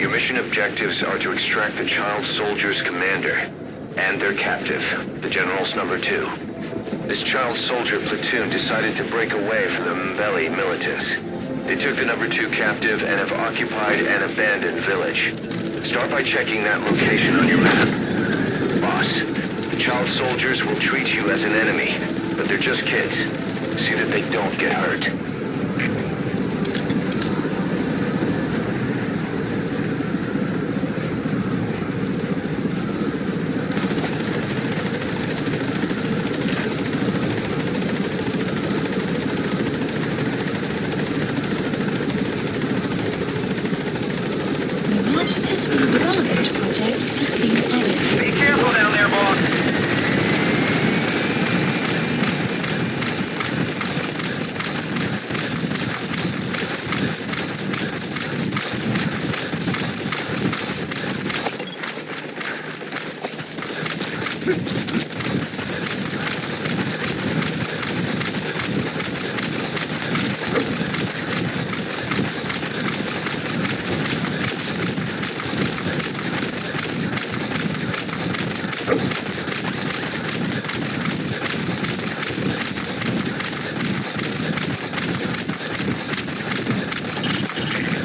Your mission objectives are to extract the child soldier's commander and their captive, the General's number 2. This child soldier platoon decided to break away from the Mbeli militants. They took the number 2 captive and have occupied an abandoned village. Start by checking that location on your map. Boss, the child soldiers will treat you as an enemy, but they're just kids. See that they don't get hurt.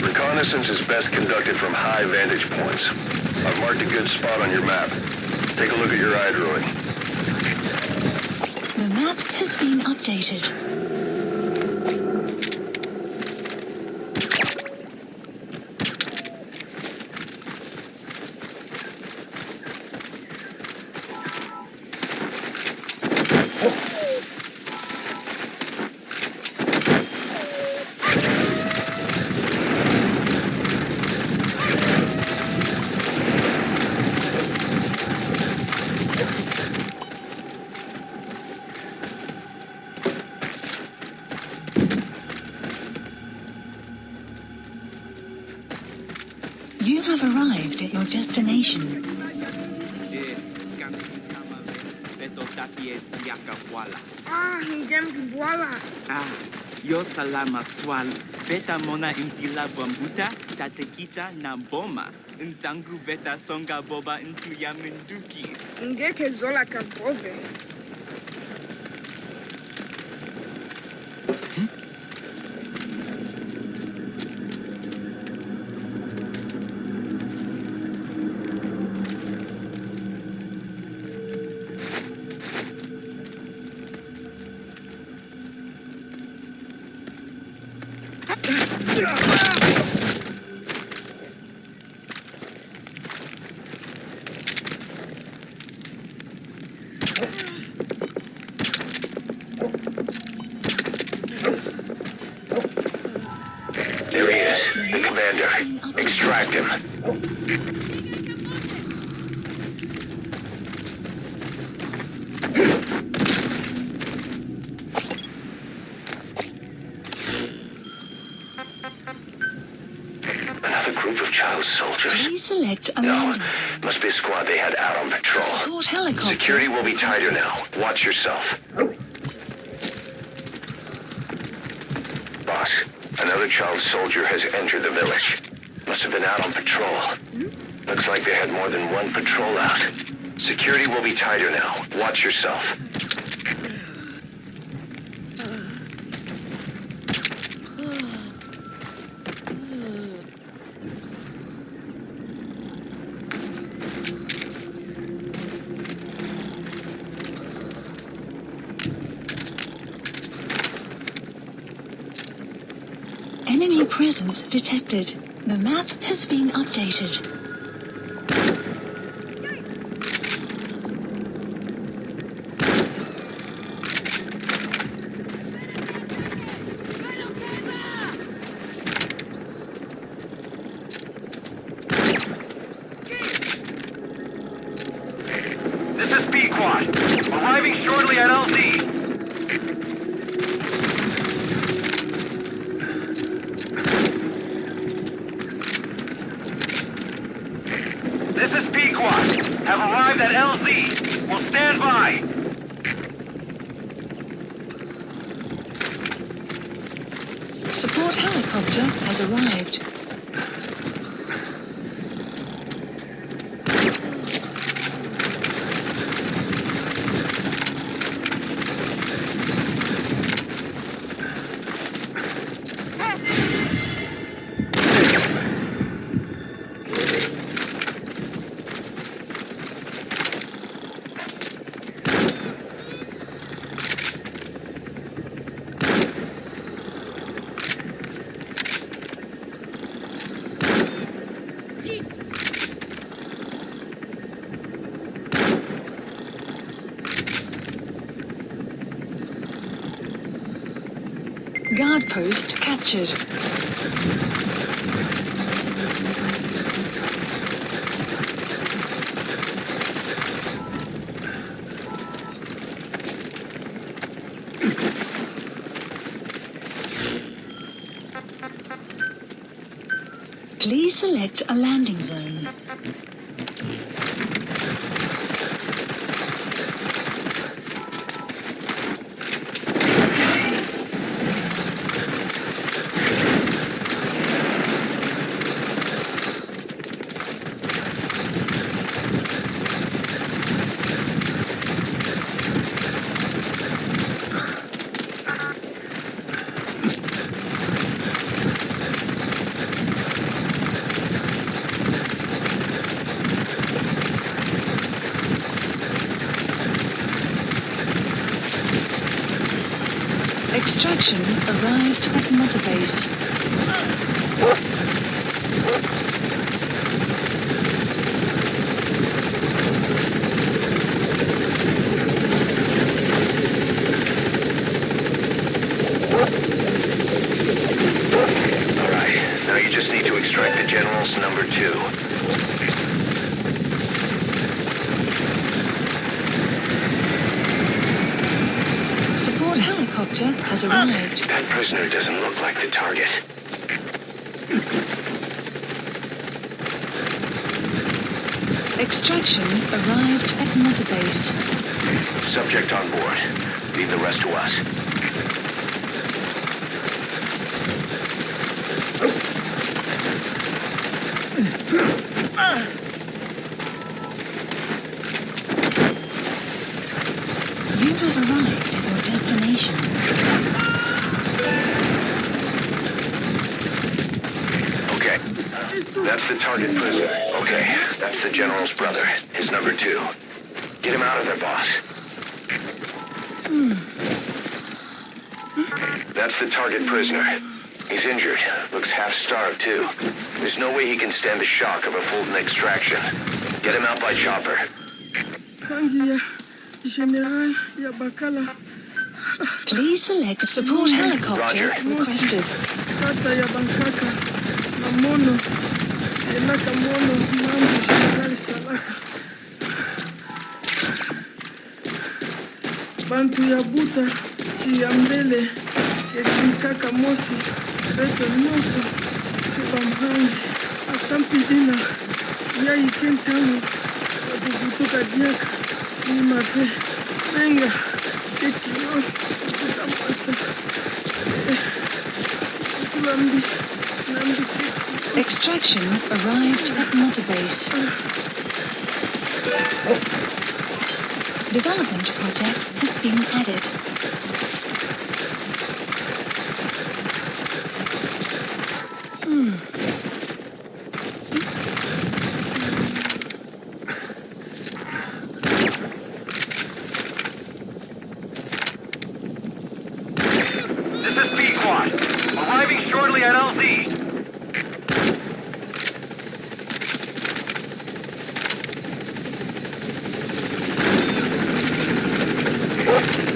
Reconnaissance is best conducted from high vantage points. I've marked a good spot on your map. Take a look at your iDroid. The map has been updated. You have arrived at your destination. Yo salama swal. Beta mona impila bambuta, tatekita na boma. Ntangu beta songa boba into yaminduki. Ngeke zola kabove. There he is, the commander. Extract him. Another group of child soldiers. Please select a No, landing. must be a squad they had out on patrol. Support helicopter. Security will be tighter now. Watch yourself. Boss, another child soldier has entered the village. Must have been out on patrol. Looks like they had more than one patrol out. Security will be tighter now. Watch yourself. Enemy presence detected. The map has been updated. This is B-Quad. Arriving shortly at LZ. This is P-Quad. Have arrived at LZ. Will stand by. Support helicopter has arrived. Guard post captured. Please select a landing zone. Extraction arrived at Mother Base. Alright, now you just need to extract the General's number 2. Support helicopter has arrived. That prisoner doesn't look like the target. Extraction arrived at Mother Base. Subject on board. Leave the rest to us. You have arrived at your destination. Okay. That's the target prisoner. Okay, that's the General's brother, his number 2. Get him out of there, boss. That's the target prisoner. He's injured. Looks half-starved, too. There's no way he can stand the shock of a Fulton extraction. Get him out by chopper. General ya Bakala. Please select a support helicopter Roger. requested. Kata ya Bankaka. Mamono. Elaka mono. Mambo General Salaka. Bantu ya Buta. Chiyambele. Kekikaka Mosi. Beto Moso. Kebampangi. Akampidina. Yai Kentano. Wabubutuka Diaka. Ni mafe. Venga. Kekio. Kutampasa. Kulambi. Nambi kekio. Extraction arrived at Mother Base. Development project has been added. This is B-Quad. Arriving shortly at LZ.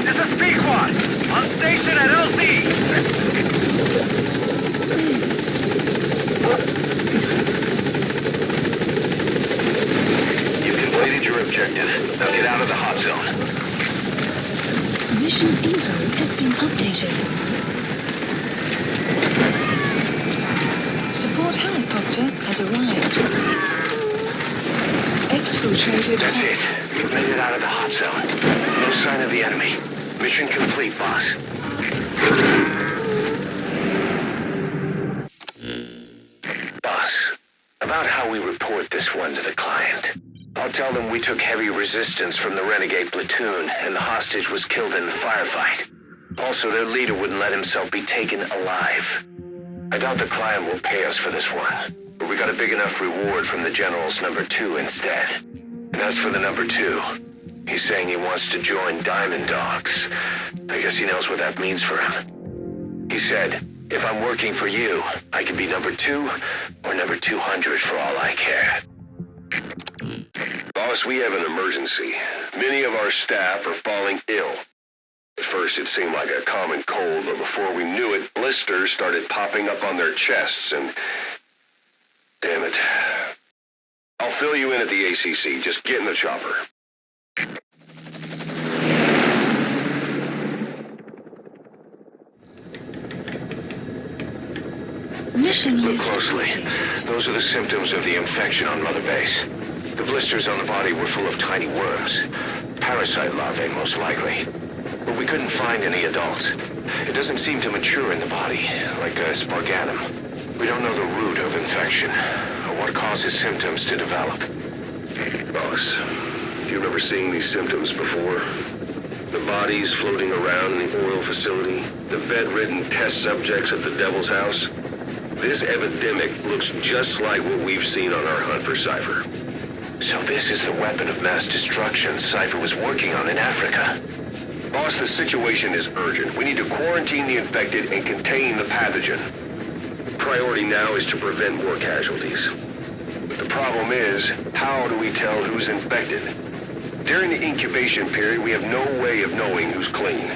This is B-Quad. On station at LZ. You've completed your objective. Now get out of the hot zone. Mission info has been updated. Support helicopter has arrived. Exfiltrated. That's it. You've made it out of the hot zone. No sign of the enemy. Mission complete, boss. Boss, about how we report this one to the client. I'll tell them we took heavy resistance from the renegade platoon and the hostage was killed in the firefight. Also, their leader wouldn't let himself be taken alive. I doubt the client will pay us for this one, but we got a big enough reward from the General's number 2 instead. And as for the number 2, he's saying he wants to join Diamond Dogs. I guess he knows what that means for him. He said, if I'm working for you, I can be number 2 or number 200 for all I care. Boss, we have an emergency. Many of our staff are falling ill. At first, it seemed like a common cold, but before we knew it, blisters started popping up on their chests, and... damn it. I'll fill you in at the ACC. Just get in the chopper. Mission Look list closely. updated. Those are the symptoms of the infection on Mother Base. The blisters on the body were full of tiny worms. Parasite larvae, most likely. But we couldn't find any adults. It doesn't seem to mature in the body, like a sparganum. We don't know the root of infection, or what causes symptoms to develop. Boss, you've never seen these symptoms before? The bodies floating around in the oil facility, the bedridden test subjects at the Devil's House. This epidemic looks just like what we've seen on our hunt for Cypher. So this is the weapon of mass destruction Cypher was working on in Africa. Boss, the situation is urgent. We need to quarantine the infected and contain the pathogen. Priority now is to prevent more casualties. But the problem is, how do we tell who's infected? During the incubation period, we have no way of knowing who's clean.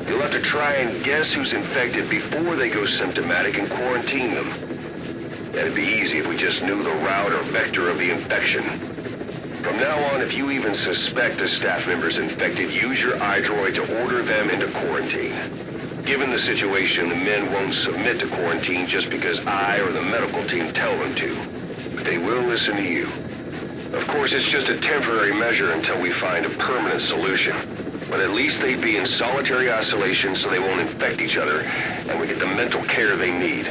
You'll have to try and guess who's infected before they go symptomatic and quarantine them. That'd be easy if we just knew the route or vector of the infection. From now on, if you even suspect a staff member's infected, use your iDroid to order them into quarantine. Given the situation, the men won't submit to quarantine just because I or the medical team tell them to. But they will listen to you. Of course, it's just a temporary measure until we find a permanent solution. But at least they'd be in solitary isolation so they won't infect each other, and we get the mental care they need.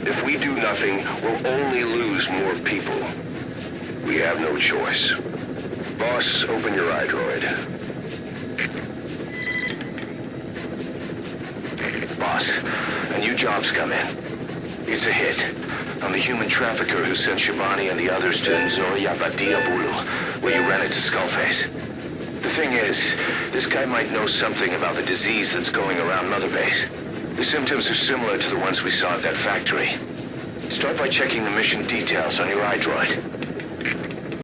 If we do nothing, we'll only lose more people. We have no choice. Boss, open your iDroid. Boss, a new job's come in. It's a hit. I'm the human trafficker who sent Shabani and the others to Nzoya Badiabulu, where you ran into Skullface. The thing is, this guy might know something about the disease that's going around Mother Base. The symptoms are similar to the ones we saw at that factory. Start by checking the mission details on your iDroid.